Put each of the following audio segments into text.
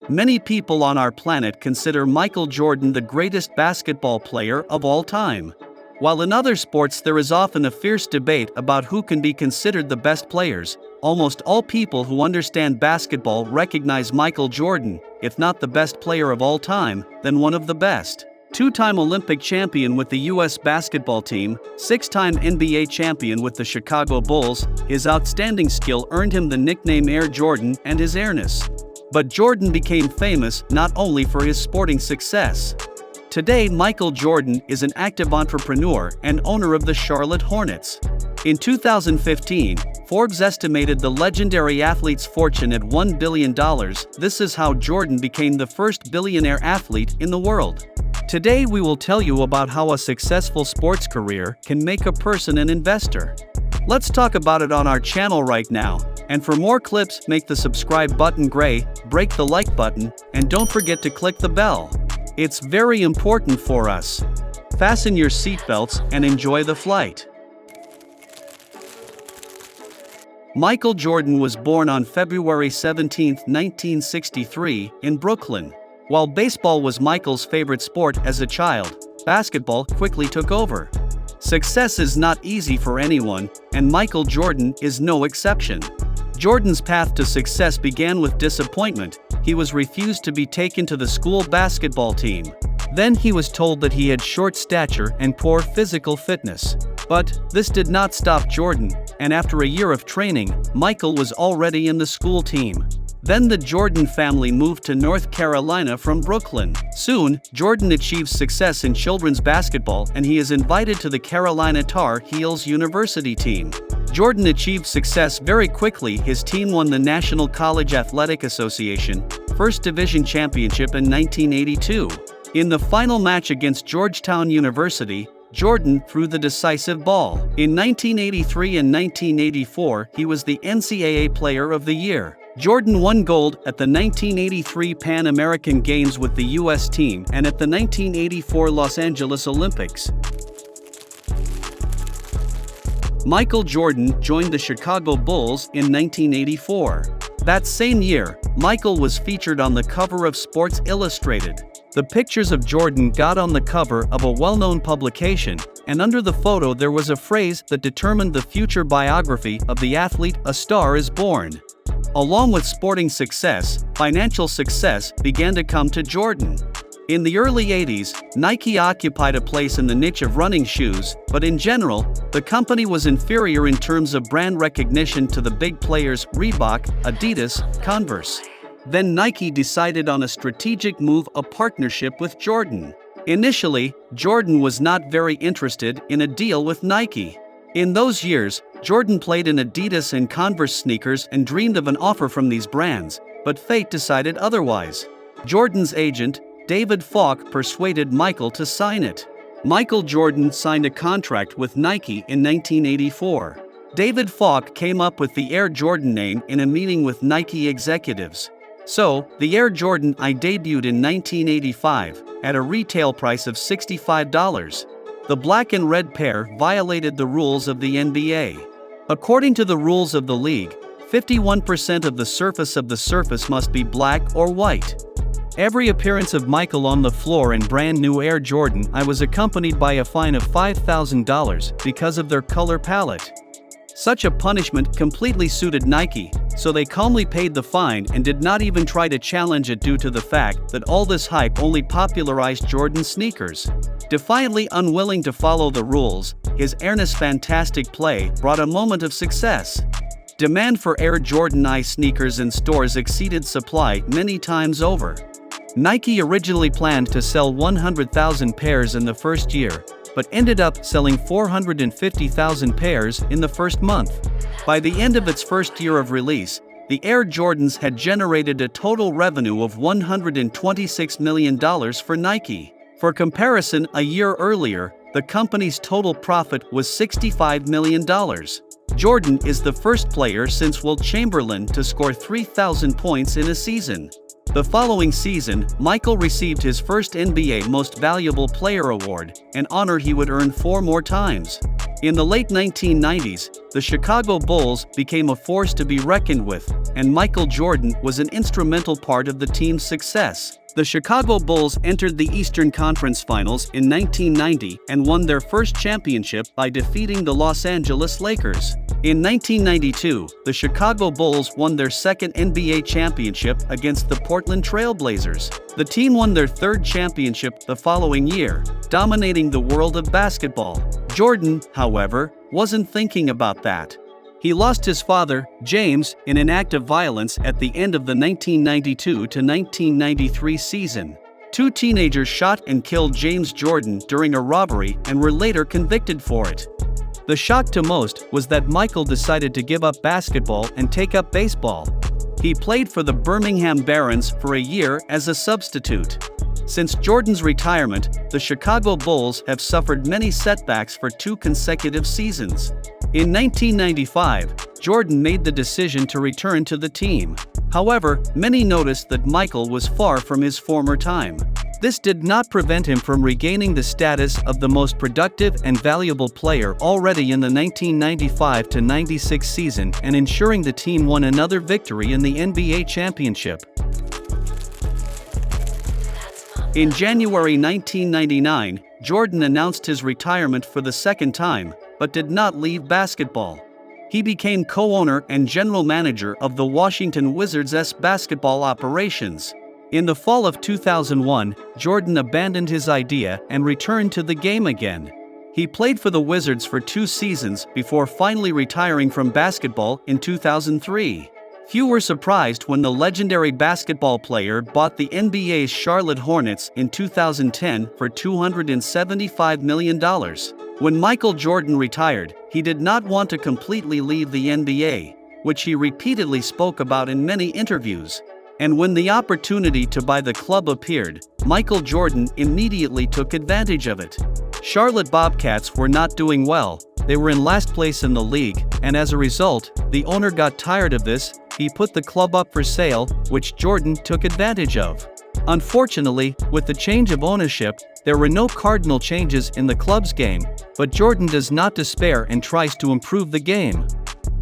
Many people on our planet consider Michael Jordan the greatest basketball player of all time. While in other sports there is often a fierce debate about who can be considered the best players, almost all people who understand basketball recognize Michael Jordan, if not the best player of all time, then one of the best. Two-time Olympic champion with the U.S. basketball team, six-time NBA champion with the Chicago Bulls, his outstanding skill earned him the nickname Air Jordan and his airness. But Jordan became famous not only for his sporting success. Today, Michael Jordan is an active entrepreneur and owner of the Charlotte Hornets. In 2015, Forbes estimated the legendary athlete's fortune at $1 billion. This is how Jordan became the first billionaire athlete in the world. Today we will tell you about how a successful sports career can make a person an investor. Let's talk about it on our channel right now. And for more clips, make the subscribe button gray, break the like button, and don't forget to click the bell. It's very important for us. Fasten your seatbelts and enjoy the flight. Michael Jordan was born on February 17, 1963, in Brooklyn. While baseball was Michael's favorite sport as a child, basketball quickly took over. Success is not easy for anyone, and Michael Jordan is no exception. Jordan's path to success began with disappointment. He was refused to be taken to the school basketball team. Then he was told that he had short stature and poor physical fitness. But this did not stop Jordan, and after a year of training, Michael was already in the school team. Then the Jordan family moved to North Carolina from Brooklyn. Soon, Jordan achieves success in children's basketball and he is invited to the Carolina Tar Heels University team. Jordan achieved success very quickly. His team won the National College Athletic Association First Division Championship in 1982. In the final match against Georgetown University, Jordan threw the decisive ball. In 1983 and 1984, he was the NCAA Player of the Year. Jordan won gold at the 1983 Pan American Games with the U.S. team and at the 1984 Los Angeles Olympics. Michael Jordan joined the Chicago Bulls in 1984. That same year, Michael was featured on the cover of Sports Illustrated. The pictures of Jordan got on the cover of a well-known publication, and under the photo there was a phrase that determined the future biography of the athlete: "A star is born." Along with sporting success, financial success began to come to Jordan. In the early 80s, Nike occupied a place in the niche of running shoes, but in general, the company was inferior in terms of brand recognition to the big players Reebok, Adidas, Converse. Then Nike decided on a strategic move, a partnership with Jordan. Initially, Jordan was not very interested in a deal with Nike. In those years, Jordan played in Adidas and Converse sneakers and dreamed of an offer from these brands, but fate decided otherwise. Jordan's agent, David Falk, persuaded Michael to sign it. Michael Jordan signed a contract with Nike in 1984. David Falk came up with the Air Jordan name in a meeting with Nike executives. So, the Air Jordan I debuted in 1985 at a retail price of $65. The black and red pair violated the rules of the NBA. According to the rules of the league, 51% of the surface must be black or white. Every appearance of Michael on the floor in brand new Air Jordan I was accompanied by a fine of $5,000 because of their color palette. Such a punishment completely suited Nike, so they calmly paid the fine and did not even try to challenge it due to the fact that all this hype only popularized Jordan sneakers. Defiantly unwilling to follow the rules, his earnest fantastic play brought a moment of success. Demand for Air Jordan I sneakers in stores exceeded supply many times over. Nike originally planned to sell 100,000 pairs in the first year, but ended up selling 450,000 pairs in the first month. By the end of its first year of release, the Air Jordans had generated a total revenue of $126 million for Nike. For comparison, a year earlier, the company's total profit was $65 million. Jordan is the first player since Wilt Chamberlain to score 3,000 points in a season. The following season, Michael received his first NBA Most Valuable Player award, an honor he would earn 4 more times. In the late 1990s, the Chicago Bulls became a force to be reckoned with, and Michael Jordan was an instrumental part of the team's success. The Chicago Bulls entered the Eastern Conference Finals in 1990 and won their first championship by defeating the Los Angeles Lakers. In 1992, the Chicago Bulls won their second NBA championship against the Portland Trail Blazers. The team won their third championship the following year, dominating the world of basketball. Jordan, however, wasn't thinking about that. He lost his father, James, in an act of violence at the end of the 1992-1993 season. Two teenagers shot and killed James Jordan during a robbery and were later convicted for it. The shock to most was that Michael decided to give up basketball and take up baseball. He played for the Birmingham Barons for a year as a substitute. Since Jordan's retirement, the Chicago Bulls have suffered many setbacks for 2 consecutive seasons. In 1995, Jordan made the decision to return to the team. However, many noticed that Michael was far from his former time. This did not prevent him from regaining the status of the most productive and valuable player already in the 1995-96 season and ensuring the team won another victory in the NBA championship. In January 1999, Jordan announced his retirement for the second time, but did not leave basketball. He became co-owner and general manager of the Washington Wizards' basketball operations. In the fall of 2001, Jordan abandoned his idea and returned to the game again. He played for the Wizards for 2 seasons before finally retiring from basketball in 2003. Few were surprised when the legendary basketball player bought the NBA's Charlotte Hornets in 2010 for $275 million. When Michael Jordan retired, he did not want to completely leave the NBA, which he repeatedly spoke about in many interviews. And when the opportunity to buy the club appeared, Michael Jordan immediately took advantage of it. Charlotte Bobcats were not doing well, they were in last place in the league, and as a result, the owner got tired of this. He put the club up for sale, which Jordan took advantage of. Unfortunately, with the change of ownership, there were no cardinal changes in the club's game, but Jordan does not despair and tries to improve the game.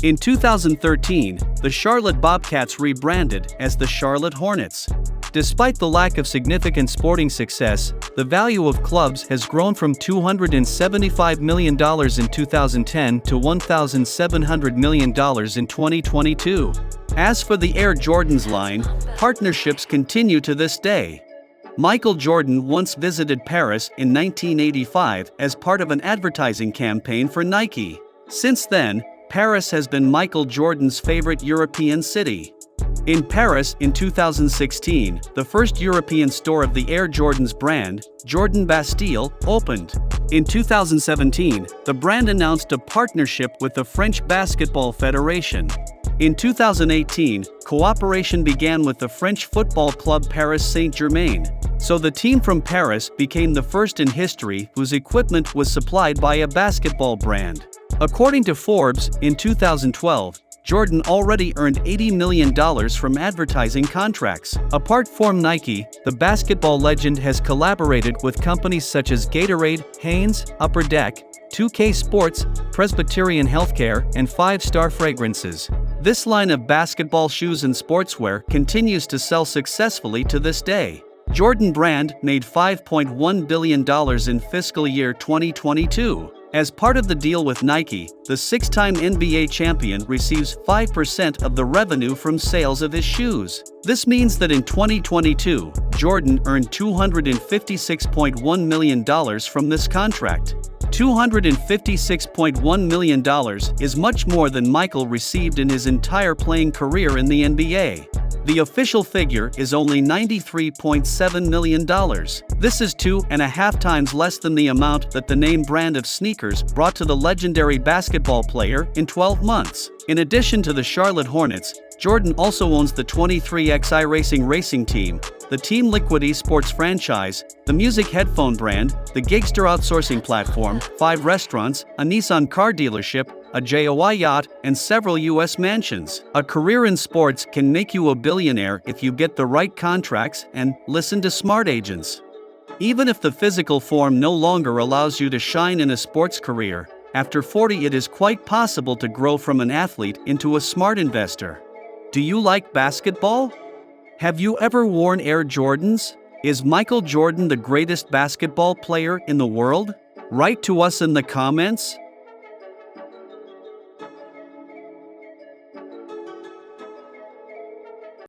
In 2013, the Charlotte Bobcats rebranded as the Charlotte Hornets. Despite the lack of significant sporting success, the value of clubs has grown from $275 million in 2010 to $1,700 million in 2022. As for the Air Jordans line, partnerships continue to this day. Michael Jordan once visited Paris in 1985 as part of an advertising campaign for Nike. Since then, Paris has been Michael Jordan's favorite European city. In Paris in 2016, the first European store of the Air Jordans brand, Jordan Bastille, opened. In 2017, the brand announced a partnership with the French Basketball Federation. In 2018, cooperation began with the French football club Paris Saint-Germain. So the team from Paris became the first in history whose equipment was supplied by a basketball brand. According to Forbes, in 2012, Jordan already earned $80 million from advertising contracts. Apart from Nike, the basketball legend has collaborated with companies such as Gatorade, Hanes, Upper Deck, 2K Sports, Presbyterian Healthcare, and 5-Star Fragrances. This line of basketball shoes and sportswear continues to sell successfully to this day. Jordan Brand made $5.1 billion in fiscal year 2022. As part of the deal with Nike, the 6-time NBA champion receives 5% of the revenue from sales of his shoes. This means that in 2022, Jordan earned $256.1 million from this contract. $256.1 million is much more than Michael received in his entire playing career in the NBA. The official figure is only $93.7 million. This is 2.5 times less than the amount that the name brand of sneakers brought to the legendary basketball player in 12 months. In addition to the Charlotte Hornets, Jordan also owns the 23XI racing team, the Team Liquid esports franchise, the music headphone brand, the Gigster outsourcing platform, 5 restaurants, a Nissan car dealership, a JOI yacht, and several U.S. mansions. A career in sports can make you a billionaire if you get the right contracts and listen to smart agents. Even if the physical form no longer allows you to shine in a sports career, After 40, it is quite possible to grow from an athlete into a smart investor. Do you like basketball? Have you ever worn Air Jordans? Is Michael Jordan the greatest basketball player in the world? Write to us in the comments.